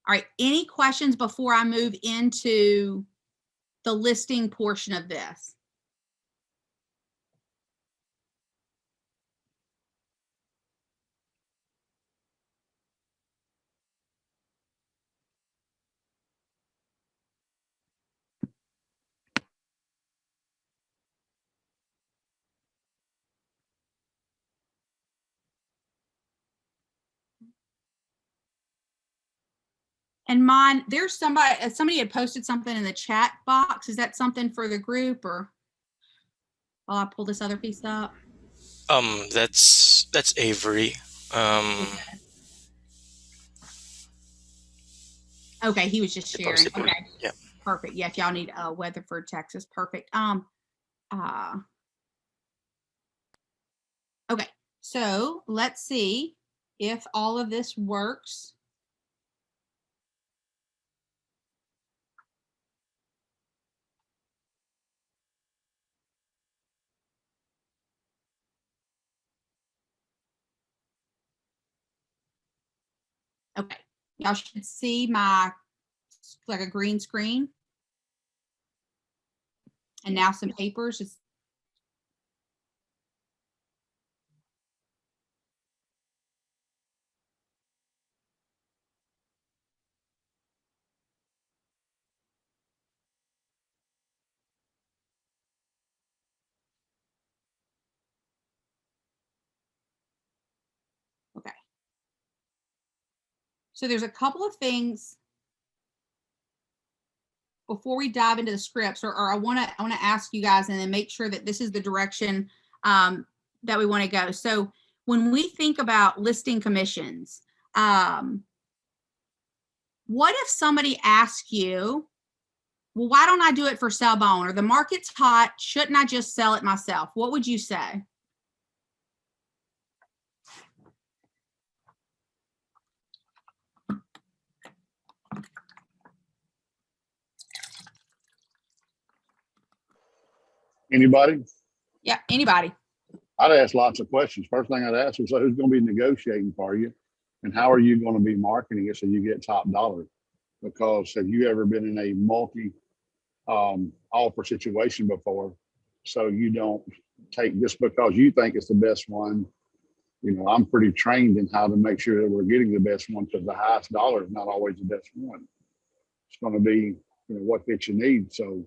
right. Any questions before I move into the listing portion of this? And mine, there's somebody had posted something in the chat box. Is that something for the group, or while I pull this other piece up? That's Avery. Okay, he was just They sharing. posted- Okay, Yeah. perfect. Yeah, if y'all need Weatherford, Texas, perfect. Okay, so let's see if all of this works. Okay, y'all should see my, like a green screen. And now some papers. Okay. So there's a couple of things before we dive into the scripts, or I want to ask you guys and then make sure that this is the direction that we want to go. So when we think about listing commissions, what if somebody asks you, well, why don't I do it for sell by owner? The market's hot. Shouldn't I just sell it myself? What would you say? Anybody? Yeah, anybody. I'd ask lots of questions. First thing I'd ask is, so who's going to be negotiating for you? And how are you going to be marketing it so you get top dollar? Because have you ever been in a multi offer situation before? So you don't take just because you think it's the best one. You know, I'm pretty trained in how to make sure that we're getting the best one, because the highest dollar is not always the best one. It's going to be, what fits your need. So,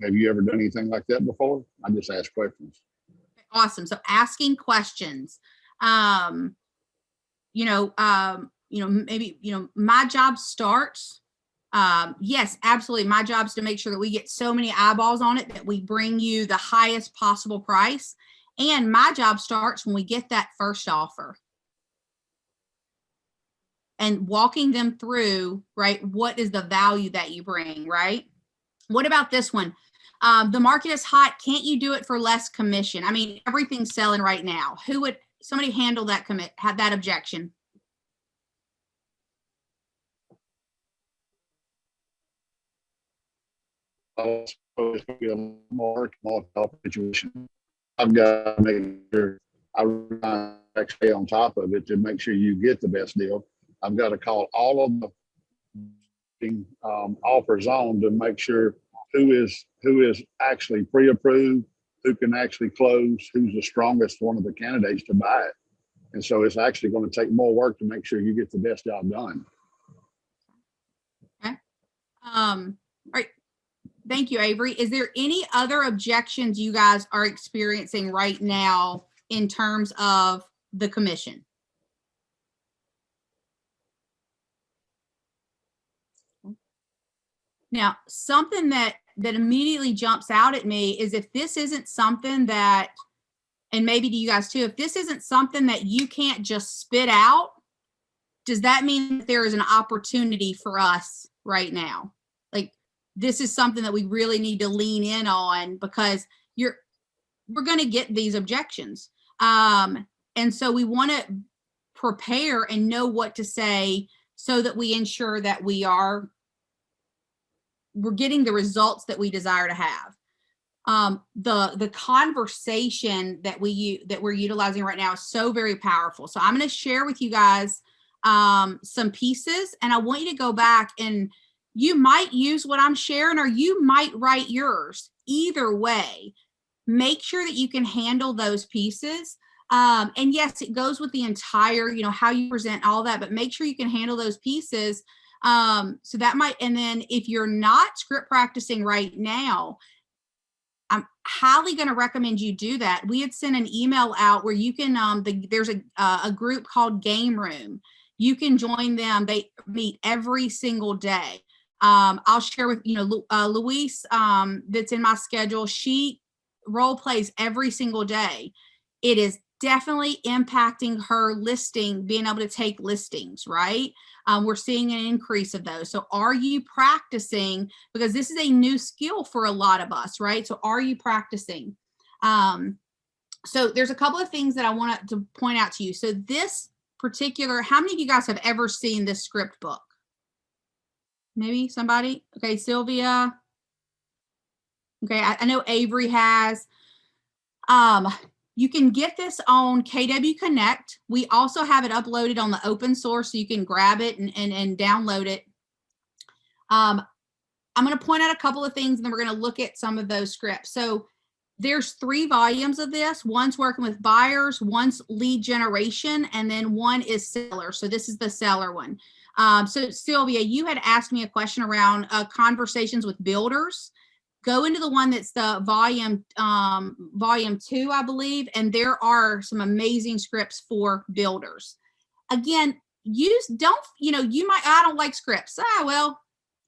have you ever done anything like that before? I just ask questions. Awesome. So asking questions, maybe, my job starts. Yes, absolutely. My job is to make sure that we get so many eyeballs on it that we bring you the highest possible price. And my job starts when we get that first offer and walking them through, right? What is the value that you bring, right? What about this one? The market is hot. Can't you do it for less commission? I mean, everything's selling right now. Who would somebody handle that have that objection? More situation. I've got to make sure I stay on top of it to make sure you get the best deal. I've got to call all of the offers on to make sure who is actually pre-approved, who can actually close, who's the strongest one of the candidates to buy it. And so it's actually going to take more work to make sure you get the best job done. Okay. All right. Thank you, Avery. Is there any other objections you guys are experiencing right now in terms of the commission? Now, something that immediately jumps out at me is if this isn't something that, and maybe to you guys too, if this isn't something that you can't just spit out, does that mean that there is an opportunity for us right now? Like, this is something that we really need to lean in on, because we're going to get these objections. And so we want to prepare and know what to say so that we ensure that we're getting the results that we desire to have. the conversation that we're utilizing right now is so very powerful. So I'm going to share with you guys some pieces, and I want you to go back, and you might use what I'm sharing, or you might write yours. Either way, make sure that you can handle those pieces. And yes, it goes with the entire, how you present, all that, but make sure you can handle those pieces. So that might, and then if you're not script practicing right now, I'm highly going to recommend you do that. We had sent an email out where you can, there's a group called Game Room. You can join them. They meet every single day. I'll share with, Luis, that's in my schedule. She role plays every single day. It is definitely impacting her listing, being able to take listings, right? We're seeing an increase of those. So are you practicing? Because this is a new skill for a lot of us, right? So are you practicing? So there's a couple of things that I want to point out to you. So this particular, how many of you guys have ever seen this script book? Maybe somebody? Okay, Sylvia. Okay, I know Avery has. You can get this on KW Connect. We also have it uploaded on the open source, so you can grab it and download it. I'm going to point out a couple of things, and then we're going to look at some of those scripts. So there's 3 volumes of this. One's working with buyers, one's lead generation, and then one is seller. So this is the seller one. So Sylvia, you had asked me a question around conversations with builders. Go into the one that's the volume 2, I believe, and there are some amazing scripts for builders. Again, you might, I don't like scripts. Well,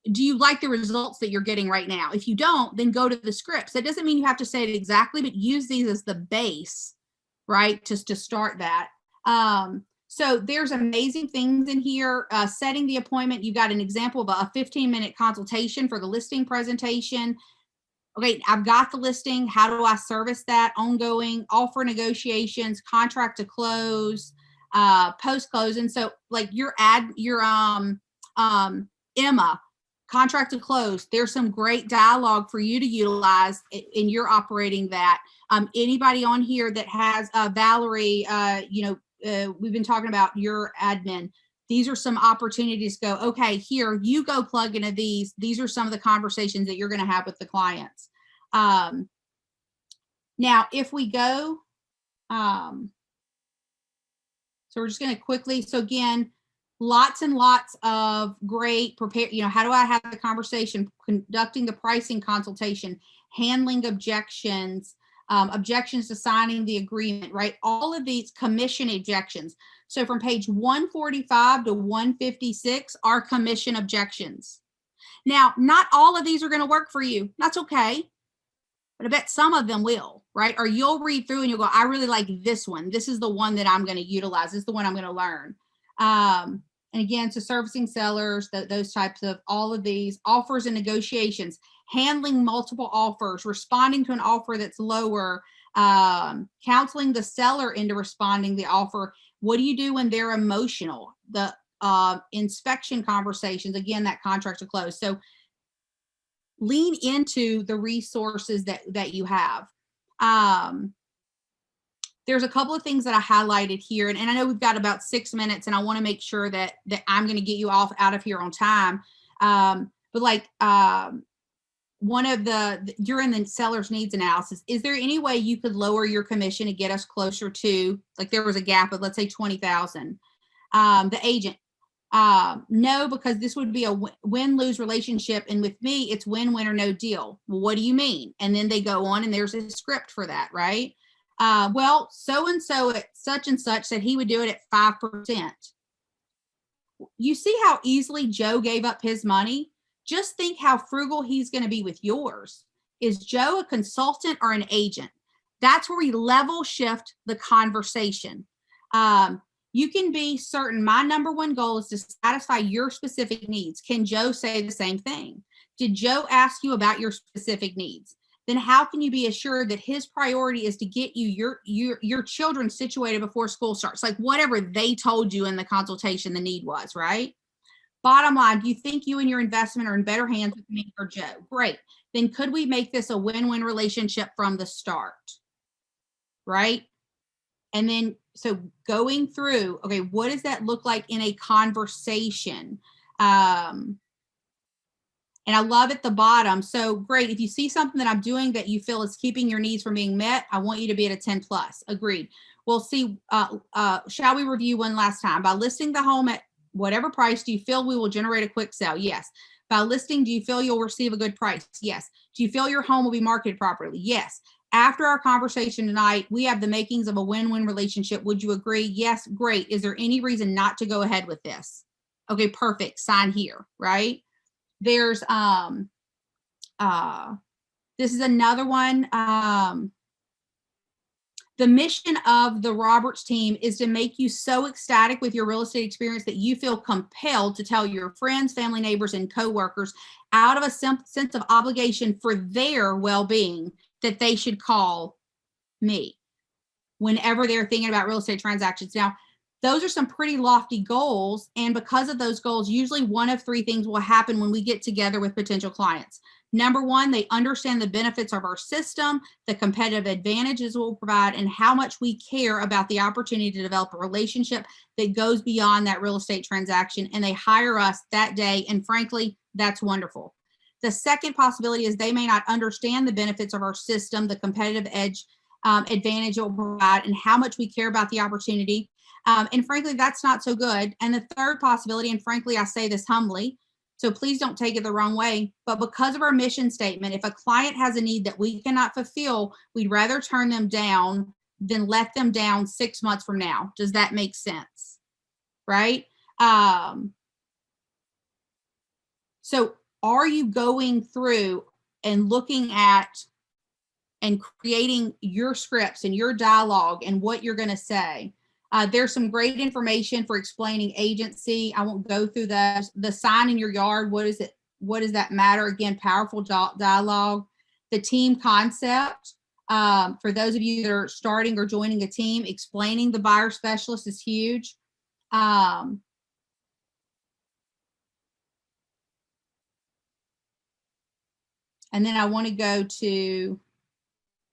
do you like the results that you're getting right now? If you don't, then go to the scripts. That doesn't mean you have to say it exactly, but use these as the base, right? Just to start that. So there's amazing things in here. Setting the appointment. You got an example of a 15-minute consultation for the listing presentation. Okay, I've got the listing. How do I service that? Ongoing, offer negotiations, contract to close, post close. And so like your Emma, contract to close, there's some great dialogue for you to utilize in your operating that. Anybody on here that has Valerie, we've been talking about your admin. These are some opportunities to go, okay, here, you go plug into these. These are some of the conversations that you're going to have with the clients. Now, if we go, so we're just going to quickly, so again, lots and lots of great prepare, how do I have the conversation, conducting the pricing consultation, handling objections, objections to signing the agreement, right? All of these commission objections. So from page 145 to 156 are commission objections. Now, not all of these are going to work for you. That's okay. But I bet some of them will, right? Or you'll read through and you'll go, I really like this one. This is the one that I'm going to utilize. This is the one I'm going to learn. And again, so servicing sellers, those types of all of these offers and negotiations, handling multiple offers, responding to an offer that's lower, counseling the seller into responding the offer. What do you do when they're emotional? The inspection conversations, again, that contract to close. So lean into the resources that you have. There's a couple of things that I highlighted here, and I know we've got about 6 minutes, and I want to make sure that I'm going to get you off out of here on time. But like one of during the seller's needs analysis, is there any way you could lower your commission to get us closer to, like there was a gap of, let's say 20,000. The agent, no, because this would be a win-lose relationship. And with me, it's win-win or no deal. Well, what do you mean? And then they go on and there's a script for that, right? Well, so-and-so at such and such said he would do it at 5%. You see how easily Joe gave up his money? Just think how frugal he's going to be with yours. Is Joe a consultant or an agent? That's where we level shift the conversation. You can be certain my number one goal is to satisfy your specific needs. Can Joe say the same thing? Did Joe ask you about your specific needs? Then how can you be assured that his priority is to get you your children situated before school starts? Like whatever they told you in the consultation the need was, right? Bottom line, do you think you and your investment are in better hands with me or Joe? Great. Then could we make this a win-win relationship from the start? Right? And then, so going through, okay, what does that look like in a conversation? And I love at the bottom. So great. If you see something that I'm doing that you feel is keeping your needs from being met, I want you to be at a 10 plus. Agreed. We'll see. Shall we review one last time? By listing the home at whatever price, do you feel we will generate a quick sale? Yes. By listing, do you feel you'll receive a good price? Yes. Do you feel your home will be marketed properly? Yes. After our conversation tonight, we have the makings of a win-win relationship. Would you agree? Yes. Great. Is there any reason not to go ahead with this? Okay, perfect. Sign here, right? There's, this is another one. The mission of the Roberts team is to make you so ecstatic with your real estate experience that you feel compelled to tell your friends, family, neighbors, and coworkers out of a sense of obligation for their well-being that they should call me whenever they're thinking about real estate transactions. Now, those are some pretty lofty goals. And because of those goals, usually one of three things will happen when we get together with potential clients. Number one, they understand the benefits of our system, the competitive advantages we'll provide, and how much we care about the opportunity to develop a relationship that goes beyond that real estate transaction. And they hire us that day. And frankly, that's wonderful. The second possibility is they may not understand the benefits of our system, the competitive edge advantage it will provide, and how much we care about the opportunity. And frankly, that's not so good. And the third possibility, and frankly, I say this humbly, so please don't take it the wrong way, but because of our mission statement, if a client has a need that we cannot fulfill, we'd rather turn them down than let them down 6 months from now. Does that make sense? Right? So are you going through and looking at and creating your scripts and your dialogue and what you're going to say? There's some great information for explaining agency. I won't go through the sign in your yard. What is it? What does that matter? Again, powerful dialogue. The team concept. For those of you that are starting or joining a team, explaining the buyer specialist is huge. And then I want to go to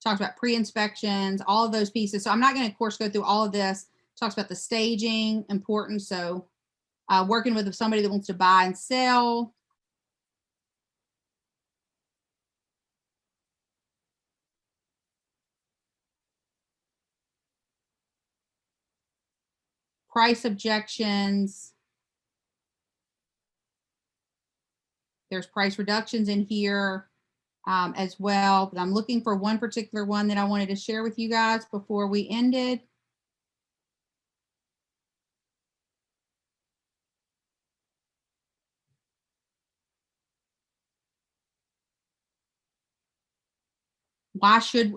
talks about pre-inspections, all of those pieces. So I'm not going to, of course, go through all of this. Talks about the staging, important. So working with somebody that wants to buy and sell. Price objections. There's price reductions in here as well. But I'm looking for one particular one that I wanted to share with you guys before we ended. Why should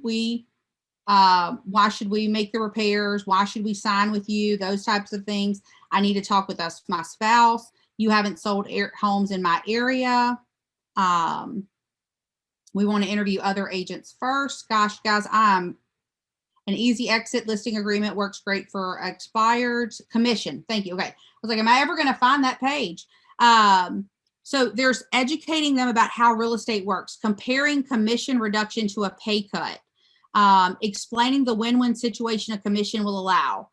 we make the repairs? Why should we sign with you? Those types of things. I need to talk with my spouse. You haven't sold homes in my area. We want to interview other agents first. Gosh, guys, an easy exit listing agreement works great for expired commission. Thank you. Okay. I was like, am I ever going to find that page? So there's educating them about how real estate works, comparing commission reduction to a pay cut, explaining the win-win situation a commission will allow,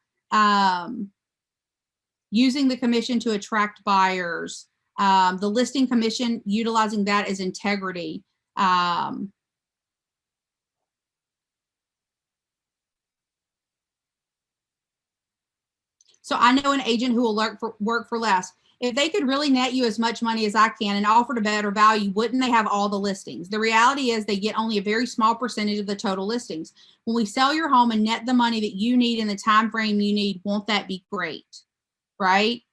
using the commission to attract buyers, the listing commission, utilizing that as integrity. So I know an agent who will work for less. If they could really net you as much money as I can and offer a better value, wouldn't they have all the listings? The reality is they get only a very small percentage of the total listings. When we sell your home and net the money that you need in the time frame you need, won't that be great? Right?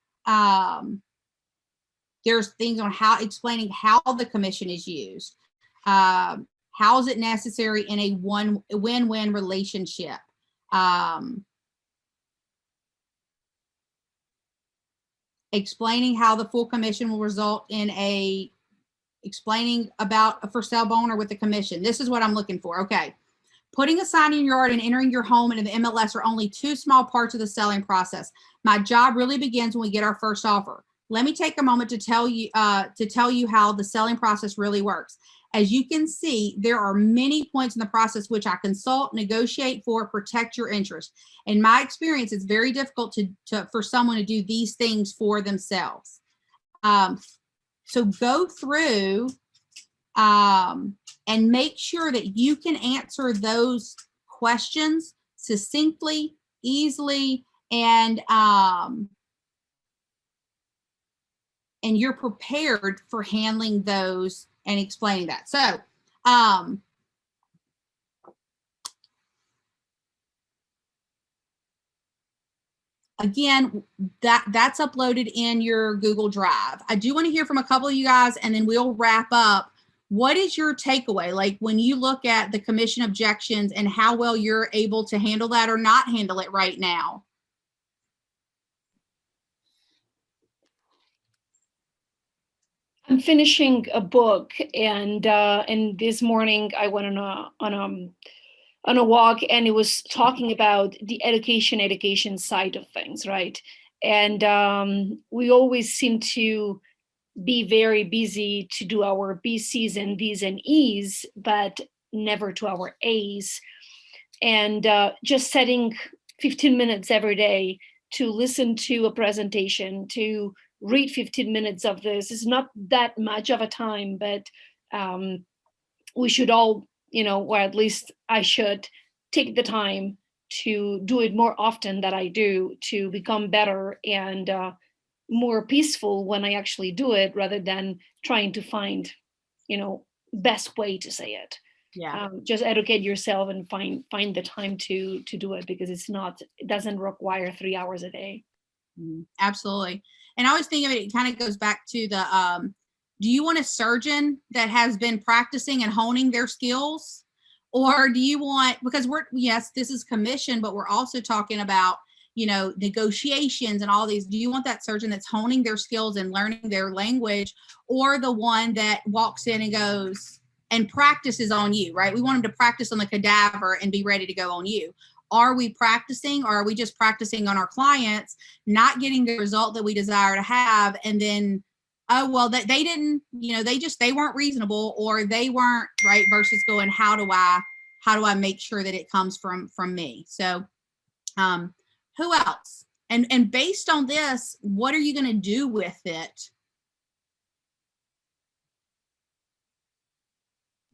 There's things on explaining how the commission is used. How is it necessary in a win-win relationship? Explaining how the full commission will result in explaining about a for sale owner with the commission. This is what I'm looking for. Okay. Putting a sign in your yard and entering your home into the MLS are only two small parts of the selling process. My job really begins when we get our first offer. Let me take a moment to tell you how the selling process really works. As you can see, there are many points in the process which I consult, negotiate for, protect your interest. In my experience, it's very difficult for someone to do these things for themselves. So go through and make sure that you can answer those questions succinctly, easily, and you're prepared for handling those and explaining that. So, again, that's uploaded in your Google Drive. I do want to hear from a couple of you guys, and then we'll wrap up. What is your takeaway? Like when you look at the commission objections and how well you're able to handle that or not handle it right now? I'm finishing a book, and this morning I went on a walk, and it was talking about the education side of things, right? And we always seem to be very busy to do our BCs and Ds and Es, but never to our As. And just setting 15 minutes every day to listen to a presentation, to read 15 minutes of this is not that much of a time, but we should all, or at least I should take the time to do it more often than I do, to become better and more peaceful when I actually do it, rather than trying to find, best way to say it. Yeah. Just educate yourself and find the time to do it, because it doesn't require 3 hours a day. Absolutely. And I always think of it, it kind of goes back to the, do you want a surgeon that has been practicing and honing their skills? Or do you want, because yes, this is commission, but we're also talking about, negotiations and all these. Do you want that surgeon that's honing their skills and learning their language, or the one that walks in and goes and practices on you, right? We want them to practice on the cadaver and be ready to go on you. Are we practicing, or are we just practicing on our clients, not getting the result that we desire to have? And then, oh, well, they didn't, they weren't reasonable, or they weren't right, versus going, how do I make sure that it comes from me? So, who else? And based on this, what are you going to do with it?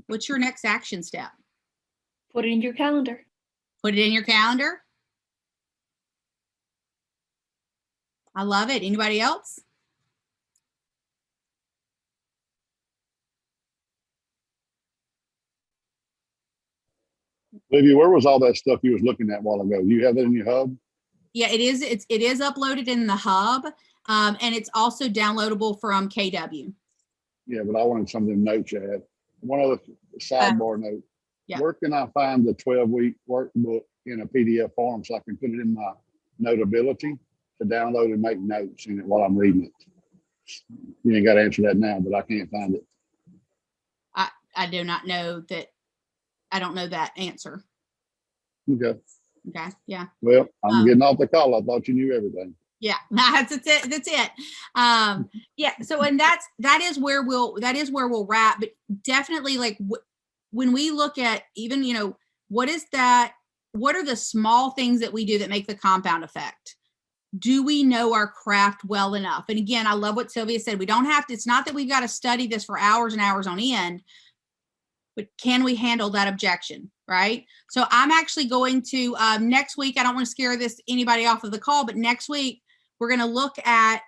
What's your next action step? Put it in your calendar. Put it in your calendar. I love it. Anybody else? Olivia, where was all that stuff you was looking at a while ago? You have that in your hub? Yeah, it is. It is uploaded in the hub, and it's also downloadable from KW. Yeah, but I wanted some of them notes you had. One other sidebar note. Yeah. Where can I find the 12-week workbook in a PDF form so I can put it in my Notability to download and make notes in it while I'm reading it? You ain't got to answer that now, but I can't find it. I do not know that. I don't know that answer. Okay. Okay. Yeah. Well, I'm getting off the call. I thought you knew everything. Yeah, that's it. That's it. Yeah. So, and that is where we'll wrap. But definitely, like when we look at even, what is that? What are the small things that we do that make the compound effect? Do we know our craft well enough? And again, I love what Sylvia said. We don't have to. It's not that we've got to study this for hours and hours on end. But can we handle that objection, right? So I'm actually going to, next week, I don't want to scare anybody off of the call, but next week, we're going to look at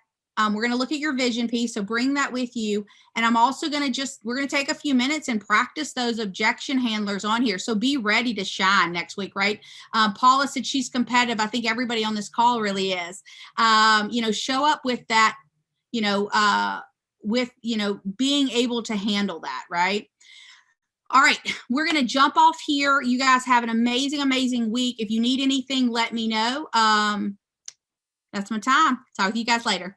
your vision piece. So bring that with you. And I'm also going to we're going to take a few minutes and practice those objection handlers on here. So be ready to shine next week, right? Paula said she's competitive. I think everybody on this call really is. Show up with that, being able to handle that, right? All right, we're going to jump off here. You guys have an amazing, amazing week. If you need anything, let me know. That's my time. Talk to you guys later.